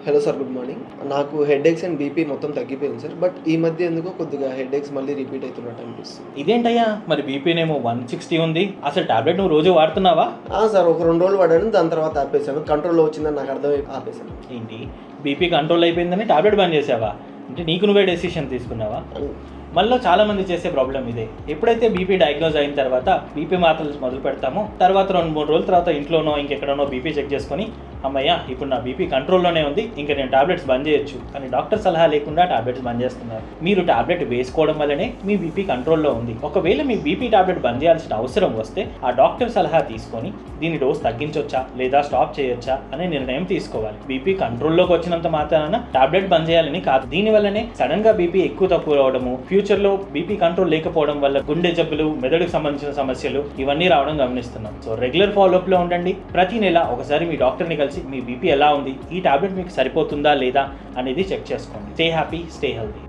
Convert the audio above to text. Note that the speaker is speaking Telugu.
Hello sir, good morning. నాకు హెడేక్స్ అండ్ బీపీ మొత్తం తగ్గిపోయింది సార్. బట్ ఈ మధ్య ఎందుకో కొద్దిగా హెడేక్స్ మళ్ళీ రిపీట్ అవుతున్నట్టు అనిపిస్తుంది. ఇదేంటయ్యా, మరి బీపీనేమో 160 ఉంది. అసలు టాబ్లెట్ నువ్వు రోజు వాడుతున్నావా? సార్, ఒక 2 రోజులు వాడాను, దాని తర్వాత ఆపేశాను. కంట్రోల్లో వచ్చిందని నాకు అర్థమై ఆపేశాను. ఏంటి, బీపీ కంట్రోల్ అయిపోయిందని టాబ్లెట్ బంద్ చేసావా? అంటే నీకు నువ్వే డెసిషన్ తీసుకున్నావా? మళ్ళీ చాలా మంది చేసే ప్రాబ్లం ఇదే. ఎప్పుడైతే బీపీ డయాగ్నోజ్ అయిన తర్వాత బీపీ మాత్రలు మొదలు పెడతామో, తర్వాత 2-3 రోజుల తర్వాత ఇంట్లోనో ఇంకెక్కడనో బీపీ చెక్ చేసుకొని, అమ్మయ్య ఇప్పుడు నా బీపీ కంట్రోల్లోనే ఉంది, ఇంకా నేను టాబ్లెట్స్ బంద్ చేయొచ్చు అని డాక్టర్ సలహా లేకుండా టాబ్లెట్స్ బంద్ చేస్తున్నారు. మీరు టాబ్లెట్ వేసుకోవడం వల్లనే మీ బీపీ కంట్రోల్లో ఉంది. ఒకవేళ మీ బీపీ టాబ్లెట్ బంద్ చేయాల్సిన అవసరం వస్తే ఆ డాక్టర్ సలహా తీసుకొని దీని డోస్ తగ్గించొచ్చా లేదా స్టాప్ చేయొచ్చా అనే నిర్ణయం తీసుకోవాలి. బీపీ కంట్రోల్లోకి వచ్చినంత మాత్రాన టాబ్లెట్ బంద్ చేయాలని కాదు. దీనివల్లనే సడన్ గా బీపీ ఎక్కువ తక్కువ అవడము, ఫ్యూచర్లో బీపీ కంట్రోల్ లేకపోవడం వల్ల గుండె జబ్బులు, మెదడుకు సంబంధించిన సమస్యలు ఇవన్నీ రావడం గమనిస్తున్నాం. సో రెగ్యులర్ ఫాలోఅప్లో ఉండండి. ప్రతి నెల ఒకసారి మీ డాక్టర్ని కలిసి మీ బీపీ ఎలా ఉంది, ఈ టాబ్లెట్ మీకు సరిపోతుందా లేదా అనేది చెక్ చేసుకోండి. Stay happy, stay healthy.